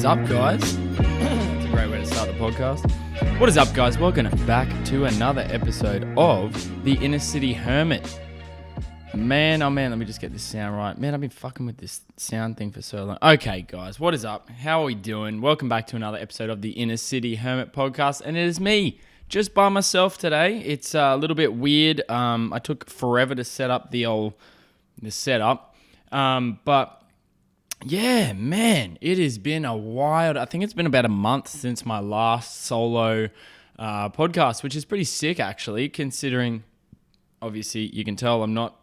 is up, guys? That's a great way to start the podcast. What is up, guys? Welcome back to another episode of the Inner City Hermit. Man, oh man, let me just get this sound right. Man, I've been fucking with this sound thing for so long. Okay, guys, what is up? How are we doing? Welcome back to another episode of the Inner City Hermit podcast, and it is me, just by myself today. It's a little bit weird. I took forever to set up the setup, but yeah, man, it has been a wild. I think it's been about a month since my last solo podcast, which is pretty sick actually, considering obviously you can tell I'm not.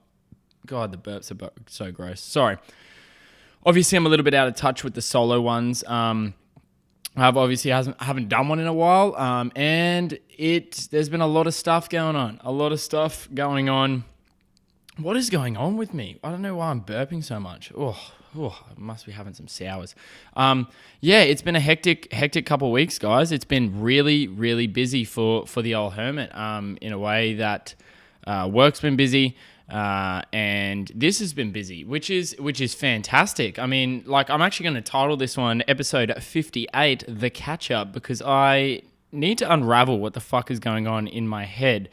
God, the burps are so gross. Sorry. Obviously, I'm a little bit out of touch with the solo ones. I've obviously haven't done one in a while, and there's been a lot of stuff going on. What is going on with me? I don't know why I'm burping so much. I must be having some sours. It's been a hectic couple of weeks, guys. It's been really, really busy for the old hermit. In a way that work's been busy. And this has been busy, which is fantastic. I mean, I'm actually going to title this one episode 58, The Catch Up, because I need to unravel what the fuck is going on in my head,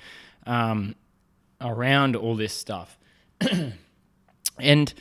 around all this stuff. And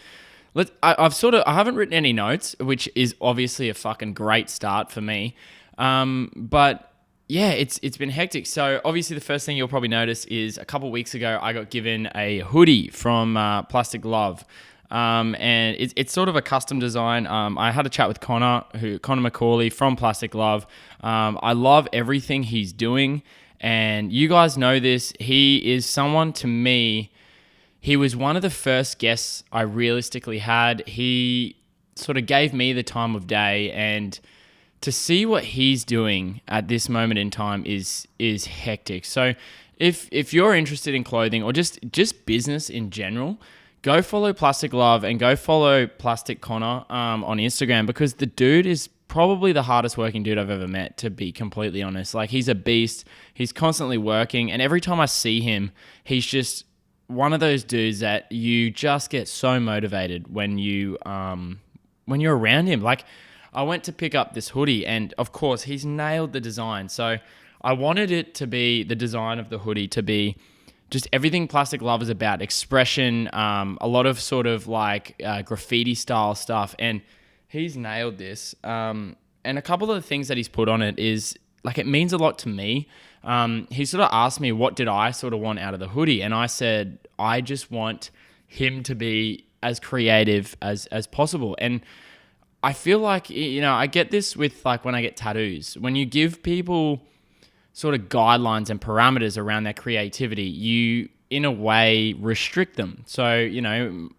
I haven't written any notes, which is obviously a fucking great start for me. But yeah, it's been hectic. So obviously the first thing you'll probably notice is a couple weeks ago, I got given a hoodie from Plastic Love. And it's sort of a custom design. I had a chat with Connor McCauley from Plastic Love. I love everything he's doing. And you guys know this. He is someone, to me, he was one of the first guests I realistically had. He sort of gave me the time of day, and to see what he's doing at this moment in time is hectic. So if you're interested in clothing or just business in general, go follow Plastic Love and go follow Plastic Connor on Instagram, because the dude is probably the hardest working dude I've ever met, to be completely honest. He's a beast. He's constantly working, and every time I see him, he's just one of those dudes that you just get so motivated when you're around him. I went to pick up this hoodie, and of course he's nailed the design. So I wanted it to be, the design of the hoodie to be just everything Plastic Love is about, expression, a lot of sort of graffiti style stuff. And he's nailed this. And a couple of the things that he's put on it is, it means a lot to me. He sort of asked me, what did I sort of want out of the hoodie? And I said, I just want him to be as creative as possible. And I feel like, I get this with when I get tattoos. When you give people sort of guidelines and parameters around their creativity, you, in a way, restrict them. So,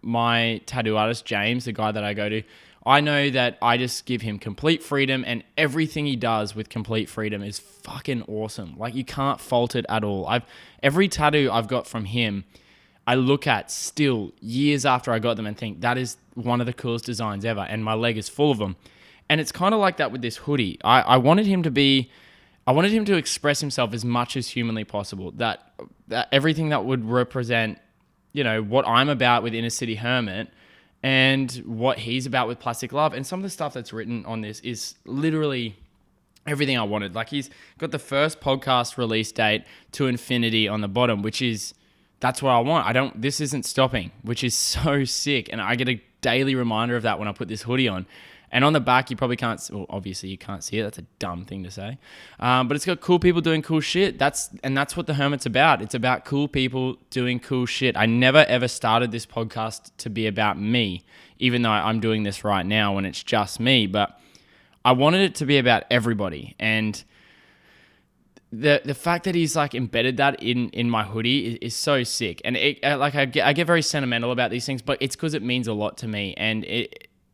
my tattoo artist, James, the guy that I go to, I know that I just give him complete freedom, and everything he does with complete freedom is fucking awesome. You can't fault it at all. Every tattoo I've got from him, I look at still years after I got them and think that is one of the coolest designs ever, and my leg is full of them. And it's kind of like that with this hoodie. I wanted him to express himself as much as humanly possible. That everything that would represent, what I'm about with Inner City Hermit and what he's about with Plastic Love. And some of the stuff that's written on this is literally everything I wanted. He's got the first podcast release date to infinity on the bottom, that's what I want. This isn't stopping, which is so sick. And I get a daily reminder of that when I put this hoodie on. And on the back, you probably can't, well, obviously you can't see it. That's a dumb thing to say. But it's got cool people doing cool shit. That's what the Hermit's about. It's about cool people doing cool shit. I never ever started this podcast to be about me, even though I'm doing this right now when it's just me. But I wanted it to be about everybody. And the fact that he's embedded that in my hoodie is so sick. And I get very sentimental about these things, but it's because it means a lot to me.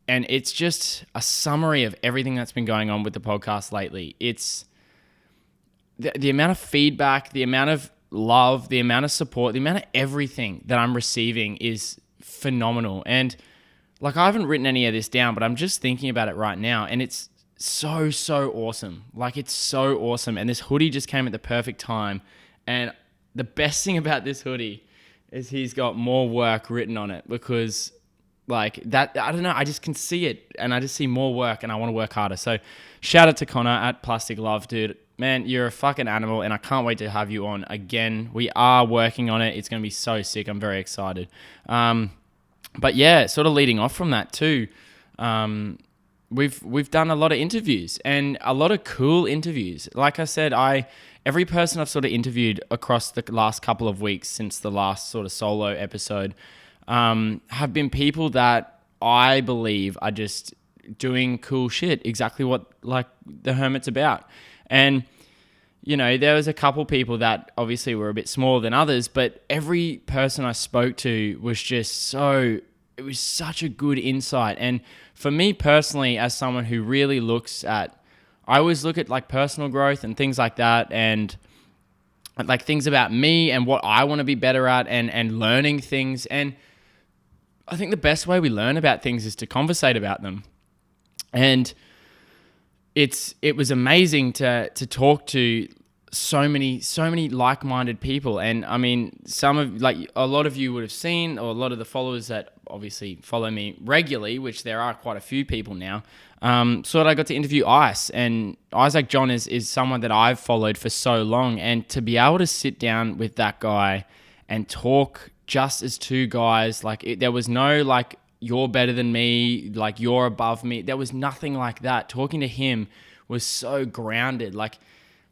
And it's just a summary of everything that's been going on with the podcast lately. It's the amount of feedback, the amount of love, the amount of support, the amount of everything that I'm receiving is phenomenal. And I haven't written any of this down, but I'm just thinking about it right now, and it's so awesome. It's so awesome. And this hoodie just came at the perfect time. And the best thing about this hoodie is he's got more work written on it, because Like that, I don't know. I just can see it, and I just see more work, and I want to work harder. So, shout out to Connor at Plastic Love, dude. Man, you're a fucking animal, and I can't wait to have you on again. We are working on it. It's going to be so sick. I'm very excited. But yeah, sort of leading off from that too. We've done a lot of interviews and a lot of cool interviews. Like I said, every person I've sort of interviewed across the last couple of weeks since the last sort of solo episode have been people that I believe are just doing cool shit, exactly what like the Hermit's about. And you know, there was a couple people that obviously were a bit smaller than others, but every person I spoke to was just it was such a good insight. And for me personally, as someone who really I always look at like personal growth and things like that, and like things about me and what I want to be better at, and learning things. And I think the best way we learn about things is to conversate about them. And it was amazing to talk to so many like-minded people. And I mean, a lot of you would have seen, or a lot of the followers that obviously follow me regularly, which there are quite a few people now, so that I got to interview Ice. And Isaac John is someone that I've followed for so long, and to be able to sit down with that guy and talk just as two guys, there was no like, you're better than me, like you're above me. There was nothing like that. Talking to him was so grounded. Like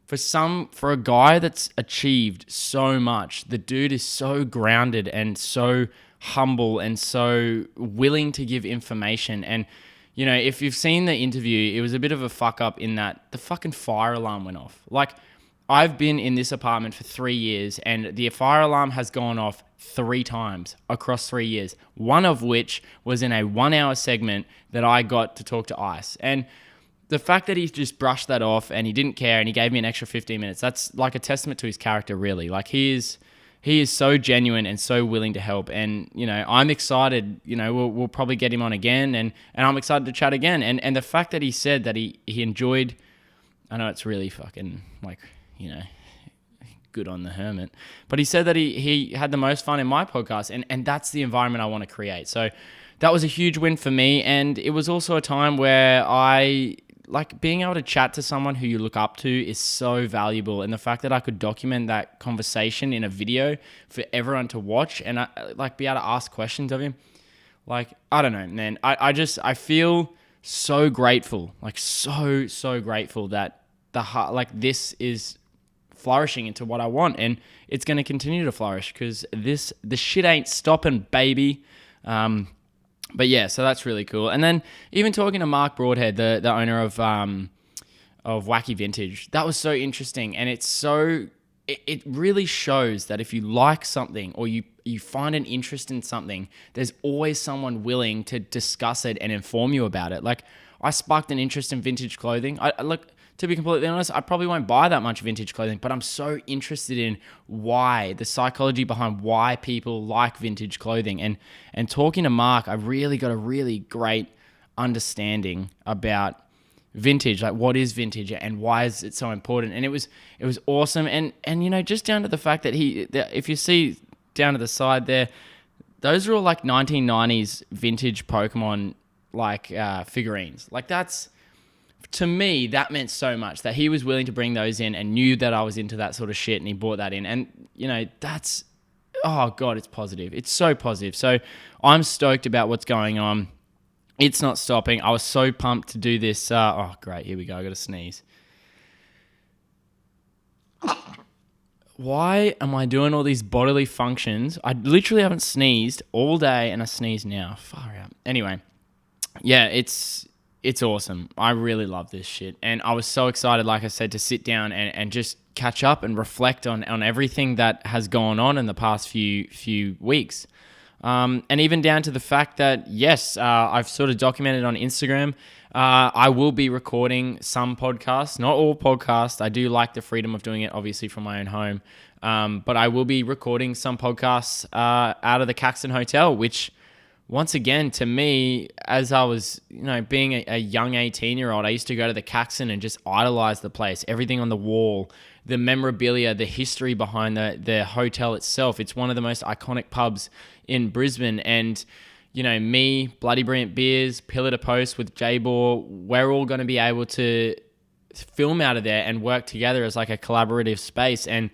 for a guy that's achieved so much, the dude is so grounded and so humble and so willing to give information. And you know, if you've seen the interview, it was a bit of a fuck up in that the fucking fire alarm went off. Like, I've been in this apartment for 3 years, and the fire alarm has gone off 3 times across 3 years, one of which was in a 1-hour segment that I got to talk to Ice. And the fact that he just brushed that off and he didn't care and he gave me an extra 15 minutes, that's like a testament to his character, really. Like, he is so genuine and so willing to help. And, you know, I'm excited, you know, we'll probably get him on again, and I'm excited to chat again. And the fact that he said that he enjoyed, I know it's really fucking like, you know, good on the Hermit, but he said that he had the most fun in my podcast, and that's the environment I want to create. So that was a huge win for me. And it was also a time where I like being able to chat to someone who you look up to is so valuable. And the fact that I could document that conversation in a video for everyone to watch, and I like be able to ask questions of him, like, I don't know, man, I feel so grateful, like so grateful that this is flourishing into what I want, and it's going to continue to flourish because the shit ain't stopping, baby. But yeah, so that's really cool. And then even talking to Mark Broadhead, the owner of Wacky Vintage, that was so interesting. And it really shows that if you like something or you find an interest in something, there's always someone willing to discuss it and inform you about it. Like, I sparked an interest in vintage clothing. To be completely honest, I probably won't buy that much vintage clothing, but I'm so interested in the psychology behind why people like vintage clothing. And talking to Mark, I really got a really great understanding about vintage, like what is vintage and why is it so important. And it was awesome. And you know, just down to the fact that if you see down to the side there, those are all like 1990s vintage Pokemon figurines. Like, that's, to me, that meant so much that he was willing to bring those in and knew that I was into that sort of shit, and he brought that in. And, you know, that's, oh God, it's positive. It's so positive. So I'm stoked about what's going on. It's not stopping. I was so pumped to do this. Oh, great. Here we go. I got to sneeze. Why am I doing all these bodily functions? I literally haven't sneezed all day, and I sneeze now. Far out. Anyway, yeah, it's awesome. I really love this shit. And I was so excited, like I said, to sit down and just catch up and reflect on everything that has gone on in the past few weeks. And even down to the fact that, yes, I've sort of documented on Instagram. I will be recording some podcasts, not all podcasts. I do like the freedom of doing it, obviously, from my own home. But I will be recording some podcasts out of the Caxton Hotel, which, once again, to me, as I was, you know, being a young 18-year-old, I used to go to the Caxton and just idolize the place. Everything on the wall, the memorabilia, the history behind the hotel itself. It's one of the most iconic pubs in Brisbane. And, me, Bloody Brilliant Beers, Pillar to Post with J-Bor, we're all going to be able to film out of there and work together as like a collaborative space. And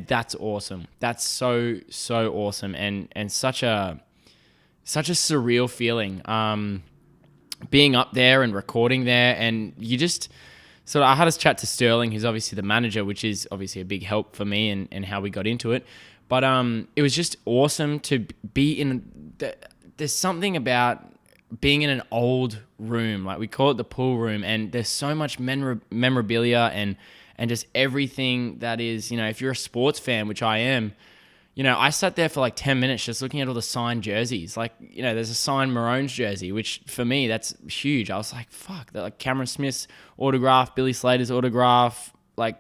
that's awesome. That's so awesome. And such a surreal feeling. Being up there and recording there, and you just sort of, I had a chat to Sterling, who's obviously the manager, which is obviously a big help for me and how we got into it. But it was just awesome to be in. There's something about being in an old room, like we call it the pool room, and there's so much memorabilia and just everything that is, if you're a sports fan, which I am. I sat there for like 10 minutes just looking at all the signed jerseys. Like, there's a signed Maroons jersey, which for me, that's huge. I was like, fuck, like Cameron Smith's autograph, Billy Slater's autograph, like,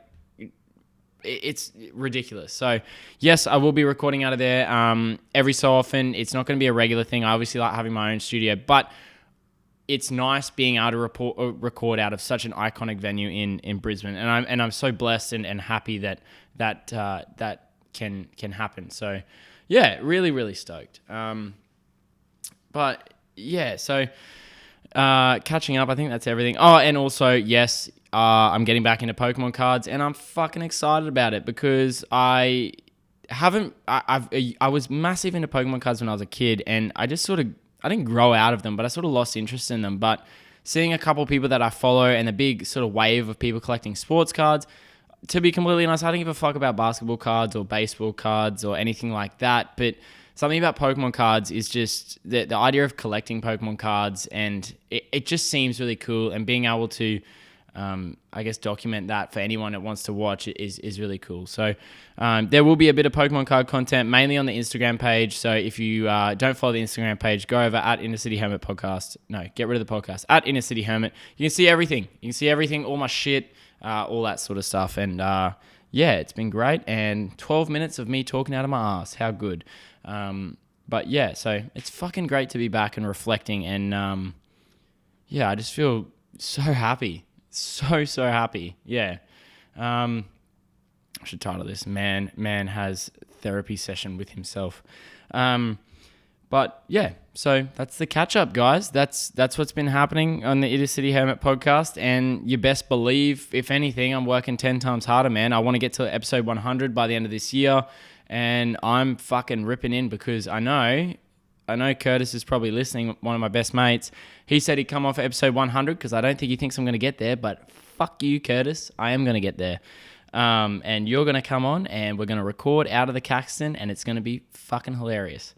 it's ridiculous. So, yes, I will be recording out of there every so often. It's not going to be a regular thing. I obviously like having my own studio, but it's nice being able to record out of such an iconic venue in Brisbane. And I'm so blessed and happy that can happen. So yeah, really stoked. But yeah, so catching up, I think that's everything. Oh, and also, yes, I'm getting back into Pokemon cards, and I'm fucking excited about it because I was massive into Pokemon cards when I was a kid, and I didn't grow out of them, but I sort of lost interest in them. But seeing a couple of people that I follow and the big sort of wave of people collecting sports cards, to be completely honest, I don't give a fuck about basketball cards or baseball cards or anything like that. But something about Pokemon cards is just the idea of collecting Pokemon cards, and it just seems really cool. And being able to, I guess, document that for anyone that wants to watch is really cool. So there will be a bit of Pokemon card content, mainly on the Instagram page. So if you don't follow the Instagram page, go over at Inner City Hermit Podcast. No, get rid of the podcast. At Inner City Hermit. You can see everything. All my shit. All that sort of stuff. And yeah, it's been great. And 12 minutes of me talking out of my ass. How good. But yeah, so it's fucking great to be back and reflecting. And yeah, I just feel so happy. So happy. Yeah. I should title this, Man has therapy session with himself. But yeah, so that's the catch up, guys. That's what's been happening on the Inner City Hermit podcast. And you best believe, if anything, I'm working 10 times harder, man. I want to get to episode 100 by the end of this year. And I'm fucking ripping in because I know Curtis is probably listening, one of my best mates. He said he'd come off episode 100 because I don't think he thinks I'm going to get there. But fuck you, Curtis. I am going to get there. And you're going to come on and we're going to record out of the Caxton and it's going to be fucking hilarious.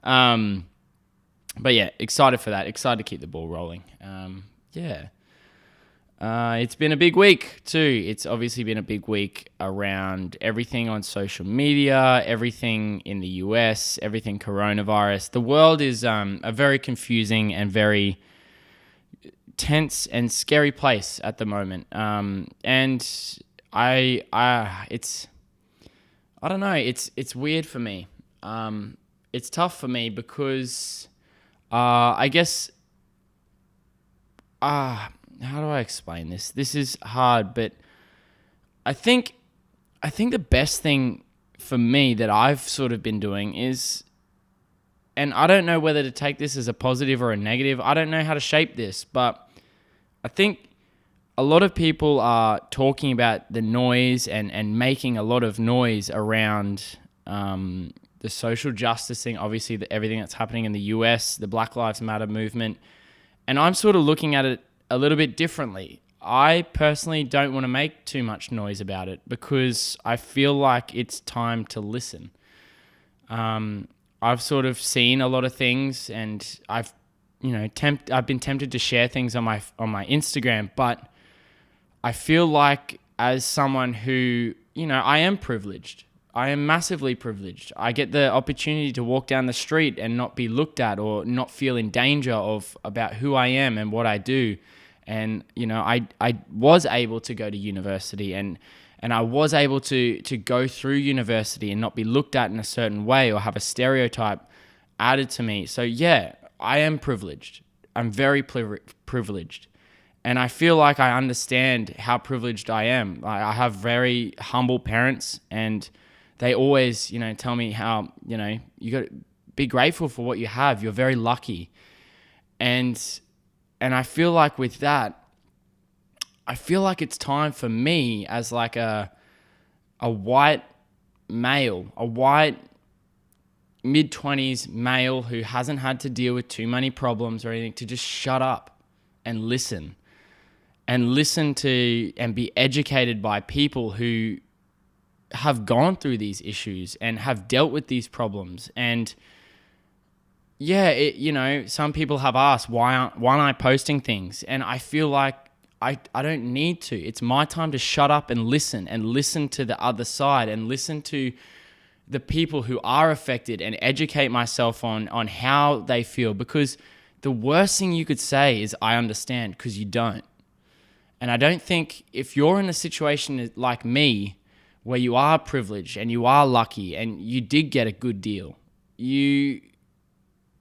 But yeah, excited for that. Excited to keep the ball rolling. Yeah. It's been a big week too. It's obviously been a big week around everything on social media, everything in the US, everything coronavirus. The world is a very confusing and very tense and scary place at the moment. And it's I don't know. It's weird for me. It's tough for me because I guess how do I explain this? This is hard, but I think the best thing for me that I've sort of been doing is, and I don't know whether to take this as a positive or a negative. I don't know how to shape this, but I think a lot of people are talking about the noise and making a lot of noise around the social justice thing, obviously everything that's happening in the US, the Black Lives Matter movement. And I'm sort of looking at it a little bit differently. I personally don't want to make too much noise about it because I feel like it's time to listen. I've sort of seen a lot of things and I've been tempted to share things on my Instagram, but I feel like as someone who, I am privileged. I am massively privileged. I get the opportunity to walk down the street and not be looked at or not feel in danger about who I am and what I do. And, I was able to go to university and I was able to go through university and not be looked at in a certain way or have a stereotype added to me. So yeah, I am privileged. I'm very privileged. And I feel like I understand how privileged I am. I have very humble parents and they always, tell me how, you got to be grateful for what you have. You're very lucky. And I feel like with that, I feel like it's time for me as like a white male, a white mid-20s male who hasn't had to deal with too many problems or anything, to just shut up and listen to and be educated by people who have gone through these issues and have dealt with these problems. And yeah, some people have asked, why aren't I posting things? And I feel like I don't need to. It's my time to shut up and listen to the other side and listen to the people who are affected and educate myself on how they feel. Because the worst thing you could say is, I understand, because you don't. And I don't think, if you're in a situation like me, where you are privileged and you are lucky and you did get a good deal, you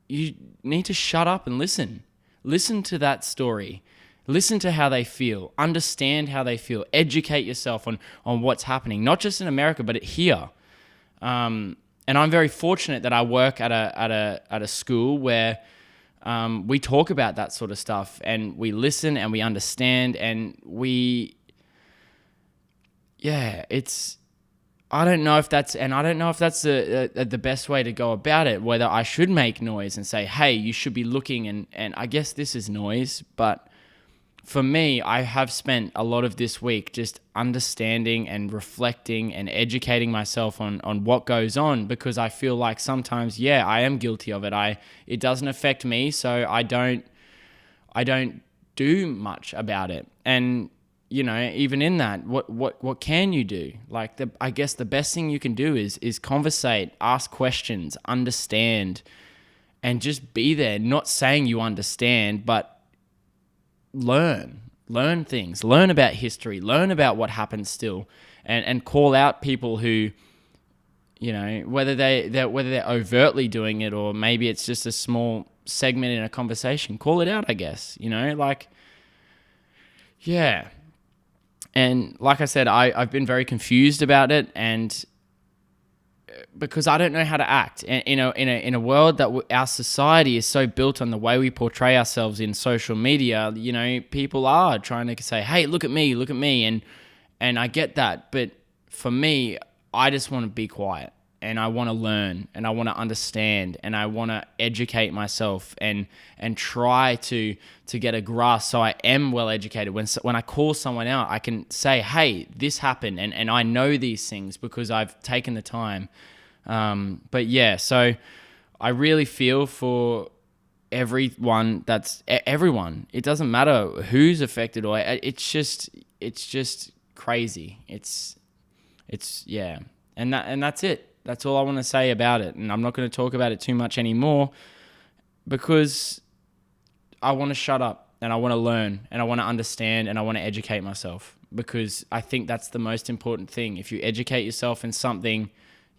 need to shut up and listen. Listen to that story. Listen to how they feel. Understand how they feel. Educate yourself on what's happening, not just in America, but here. And I'm very fortunate that I work at a school where we talk about that sort of stuff, and we listen and we understand, and I don't know if that's the best way to go about it, whether I should make noise and say, hey, you should be looking, and I guess this is noise, but for me, I have spent a lot of this week just understanding and reflecting and educating myself on what goes on, because I feel like sometimes, I am guilty of it. It doesn't affect me, so I don't do much about it. And even in that, what can you do? Like, I guess the best thing you can do is conversate, ask questions, understand, and just be there. Not saying you understand, but learn things, learn about history, learn about what happens still, and call out people who, whether they're overtly doing it, or maybe it's just a small segment in a conversation. Call it out, I guess. And like I said, I've been very confused about it, and because I don't know how to act. And in a world that our society is so built on the way we portray ourselves in social media, people are trying to say, hey, look at me, and I get that. But for me, I just want to be quiet, and I want to learn, and I want to understand, and I want to educate myself and try to get a grasp, so I am well educated. When I call someone out, I can say, hey, this happened, and I know these things because I've taken the time. But yeah, so I really feel for everyone. Everyone. It doesn't matter who's affected, or it's just crazy. It's yeah, and that's it. That's all I want to say about it. And I'm not going to talk about it too much anymore, because I want to shut up, and I want to learn, and I want to understand, and I want to educate myself, because I think that's the most important thing. If you educate yourself in something,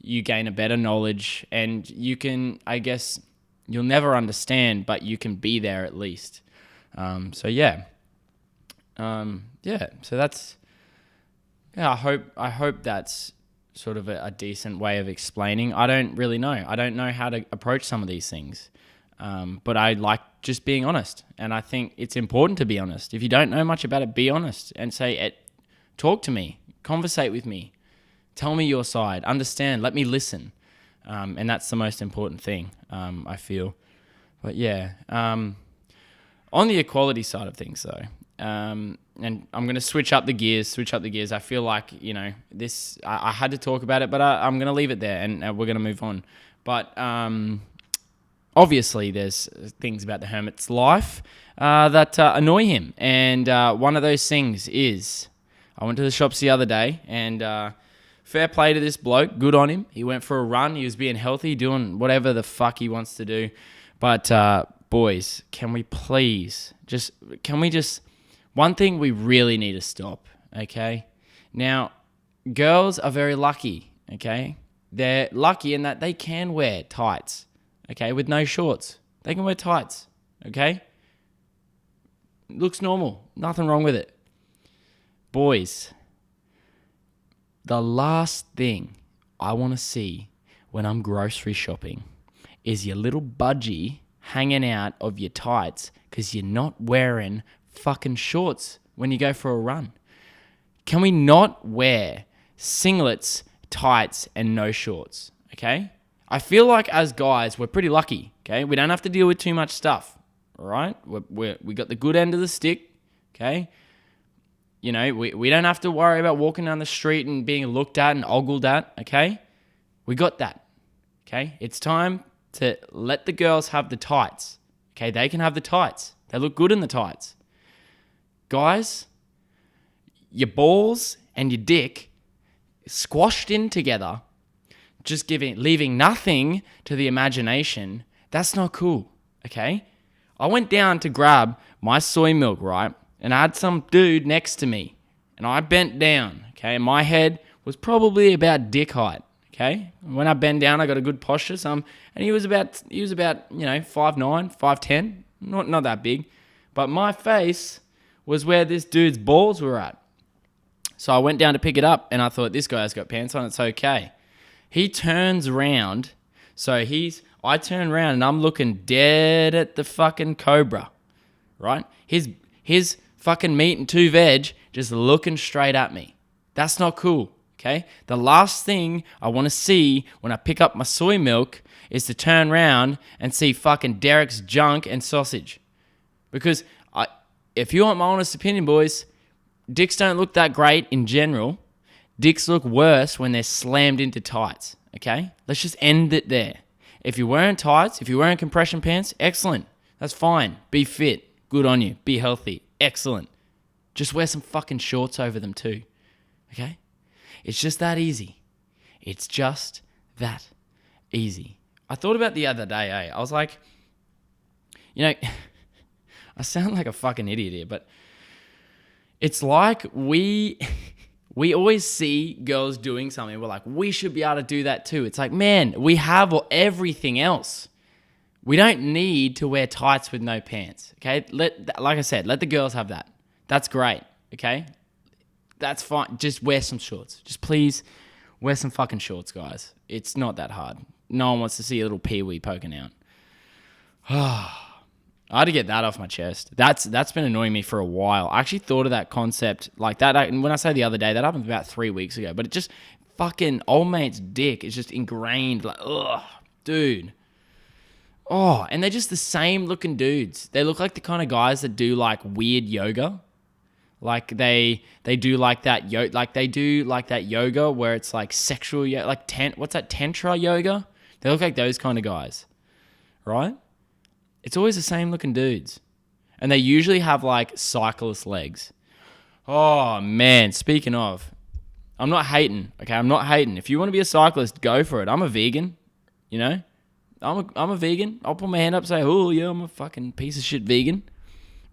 you gain a better knowledge, and you can, I guess, you'll never understand, but you can be there at least. So that's, I hope that's sort of a decent way of explaining. I don't really know. I don't know how to approach some of these things. But I like just being honest. And I think it's important to be honest. If you don't know much about it, be honest and say, talk to me, conversate with me, tell me your side, understand, let me listen. And that's the most important thing, I feel. But yeah, on the equality side of things though, and I'm going to switch up the gears. I feel like, this, I had to talk about it, but I'm going to leave it there, and we're going to move on. But obviously there's things about the Hermit's life that annoy him. And one of those things is, I went to the shops the other day, and fair play to this bloke, good on him. He went for a run, he was being healthy, doing whatever the fuck he wants to do. But boys, can we just one thing we really need to stop, okay? Now, girls are very lucky, okay? They're lucky in that they can wear tights, okay, with no shorts. They can wear tights, okay? Looks normal. Nothing wrong with it. Boys, the last thing I want to see when I'm grocery shopping is your little budgie hanging out of your tights because you're not wearing fucking shorts when you go for a run. Can we not wear singlets, tights, and no shorts? Okay? I feel like as guys, we're pretty lucky. Okay? We don't have to deal with too much stuff. All right? We got the good end of the stick. Okay? You know, we don't have to worry about walking down the street and being looked at and ogled at. Okay? We got that. Okay? It's time to let the girls have the tights. Okay? They can have the tights. They look good in the tights. Guys, your balls and your dick squashed in together, just leaving nothing to the imagination, that's not cool, okay? I went down to grab my soy milk, right? And I had some dude next to me. And I bent down, okay? And my head was probably about dick height, okay? When I bent down, I got a good posture. And he was about, 5'9", 5'10", not that big. But my face was where this dude's balls were at. So I went down to pick it up, and I thought, this guy's got pants on, it's okay. He turns around, I turn around, and I'm looking dead at the fucking cobra, right? His fucking meat and 2 veg just looking straight at me. That's not cool, okay? The last thing I want to see when I pick up my soy milk is to turn around and see fucking Derek's junk and sausage. Because if you want my honest opinion, boys, dicks don't look that great in general. Dicks look worse when they're slammed into tights, okay? Let's just end it there. If you're wearing tights, if you're wearing compression pants, excellent. That's fine. Be fit. Good on you. Be healthy. Excellent. Just wear some fucking shorts over them too, okay? It's just that easy. It's just that easy. I thought about the other day, I was like, I sound like a fucking idiot here, but it's like we always see girls doing something. We're like, we should be able to do that too. It's like, man, we have everything else. We don't need to wear tights with no pants, okay? Like I said, let the girls have that. That's great, okay? That's fine. Just wear some shorts. Just please wear some fucking shorts, guys. It's not that hard. No one wants to see a little pee-wee poking out. I had to get that off my chest. That's been annoying me for a while. I actually thought of that concept like that. And when I say the other day, that happened about 3 weeks ago. But it just fucking old mate's dick is just ingrained. Like, ugh, dude. Oh, and they're just the same looking dudes. They look like the kind of guys that do like weird yoga. Like they do like that yoga where it's like sexual yoga, like what's that, tantra yoga? They look like those kind of guys, right? It's always the same looking dudes. And they usually have like cyclist legs. Oh man, speaking of, I'm not hating, okay? I'm not hating. If you want to be a cyclist, go for it. I'm a vegan, you know? I'm a vegan. I'll put my hand up and say, oh yeah, I'm a fucking piece of shit vegan.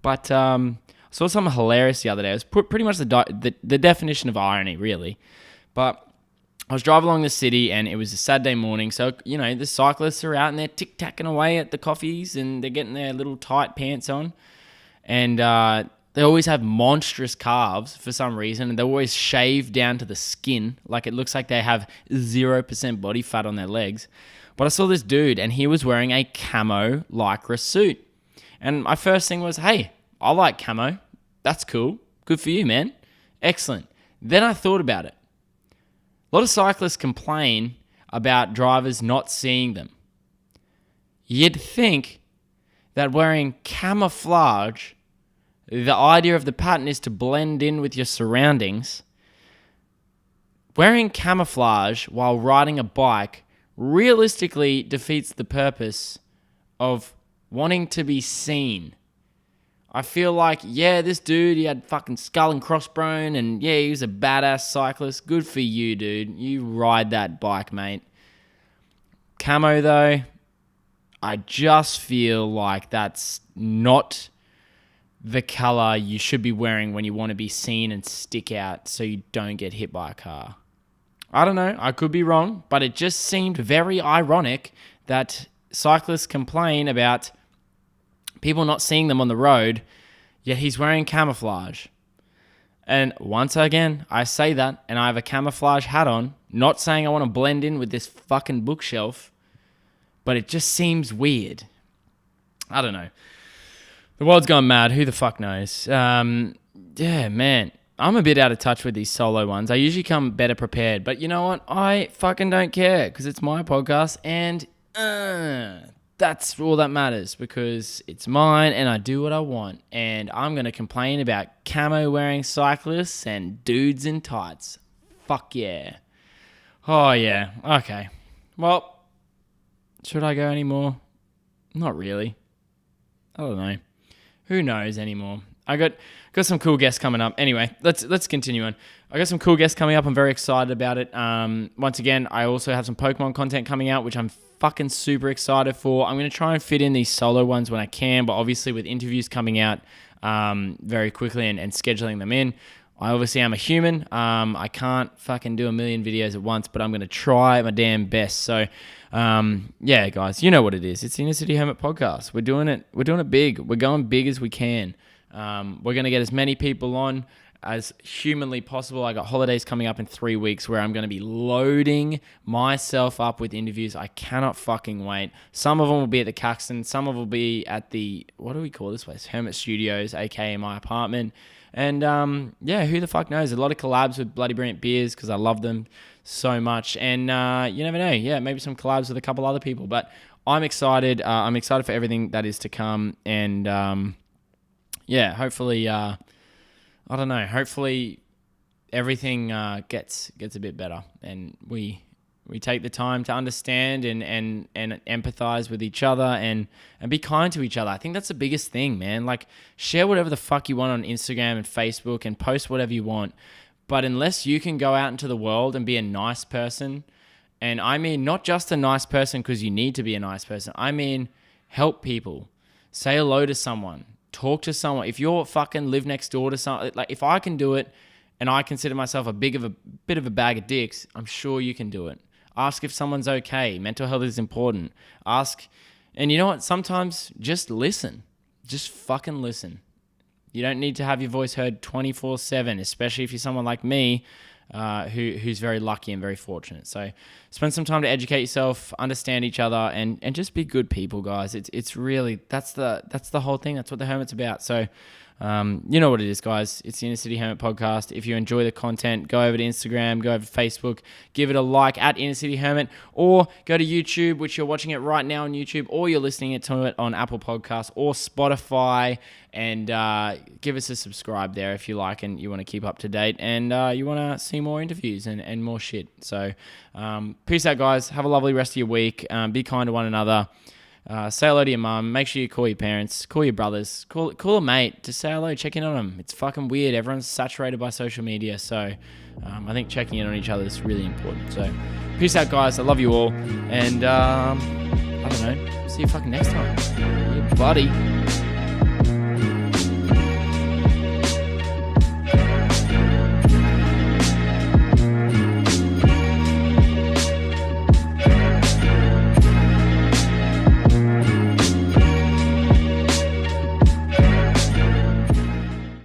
But I saw something hilarious the other day. It was pretty much the definition of irony, really. But I was driving along the city and it was a Saturday morning. So, the cyclists are out and they're tic-tacking away at the coffees and they're getting their little tight pants on. And they always have monstrous calves for some reason. And they're always shaved down to the skin. Like it looks like they have 0% body fat on their legs. But I saw this dude and he was wearing a camo lycra suit. And my first thing was, hey, I like camo. That's cool. Good for you, man. Excellent. Then I thought about it. A lot of cyclists complain about drivers not seeing them. You'd think that wearing camouflage, the idea of the pattern is to blend in with your surroundings. Wearing camouflage while riding a bike realistically defeats the purpose of wanting to be seen. I feel like, yeah, this dude, he had fucking skull and crossbone, and yeah, he was a badass cyclist. Good for you, dude. You ride that bike, mate. Camo, though, I just feel like that's not the color you should be wearing when you want to be seen and stick out so you don't get hit by a car. I don't know. I could be wrong, but it just seemed very ironic that cyclists complain about people not seeing them on the road, yet he's wearing camouflage. And once again, I say that, and I have a camouflage hat on, not saying I want to blend in with this fucking bookshelf, but it just seems weird. I don't know. The world's gone mad. Who the fuck knows? Yeah, man. I'm a bit out of touch with these solo ones. I usually come better prepared, but you know what? I fucking don't care because it's my podcast and that's all that matters because it's mine and I do what I want. And I'm going to complain about camo wearing cyclists and dudes in tights. Fuck yeah. Oh yeah. Okay. Well, should I go anymore? Not really. I don't know. Who knows anymore? I got some cool guests coming up. Anyway, let's continue on. I got some cool guests coming up. I'm very excited about it. Once again, I also have some Pokemon content coming out, which I'm fucking super excited for. I'm going to try and fit in these solo ones when I can, but obviously with interviews coming out very quickly and scheduling them in, I obviously am a human. I can't fucking do a million videos at once, but I'm going to try my damn best. So, yeah, guys, you know what it is. It's the Inner City Hermit podcast. We're doing it big. We're going big as we can. We're going to get as many people on as humanly possible. I got holidays coming up in 3 weeks where I'm going to be loading myself up with interviews. I cannot fucking wait. Some of them will be at the Caxton. Some of them will be at the, what do we call this place? Hermit Studios, aka my apartment. And yeah, who the fuck knows? A lot of collabs with Bloody Brilliant Beers because I love them so much. And you never know. Yeah, maybe some collabs with a couple other people. But I'm excited. I'm excited for everything that is to come. And yeah, hopefully, I don't know. Hopefully, everything gets a bit better, and we take the time to understand and empathize with each other and be kind to each other. I think that's the biggest thing, man. Like, share whatever the fuck you want on Instagram and Facebook and post whatever you want, but unless you can go out into the world and be a nice person, and I mean not just a nice person because you need to be a nice person. I mean help people, say hello to someone. Talk to someone. If you're fucking live next door to someone, like if I can do it and I consider myself a bit of a bag of dicks, I'm sure you can do it. Ask if someone's okay. Mental health is important. Ask, and you know what? Sometimes just listen. Just fucking listen. You don't need to have your voice heard 24/7, especially if you're someone like me, who's very lucky and very fortunate. So spend some time to educate yourself, understand each other, and just be good people, guys. It's really, that's the whole thing. That's what the Hermit's about. So you know what it is, guys. It's the Inner City Hermit podcast. If you enjoy the content, go over to Instagram, go over to Facebook, give it a like at Inner City Hermit, or go to YouTube, which you're watching it right now on YouTube, or you're listening to it on Apple Podcasts or Spotify, and give us a subscribe there if you like and you want to keep up to date and you want to see more interviews and more shit. So peace out, guys. Have a lovely rest of your week. Be kind to one another. Say hello to your mum. Make sure you call your parents, call your brothers, call a mate. Just say hello, check in on them. It's fucking weird. Everyone's saturated by social media. So I think checking in on each other is really important. So peace out, guys. I love you all. And I don't know. See you fucking next time. Yeah, buddy.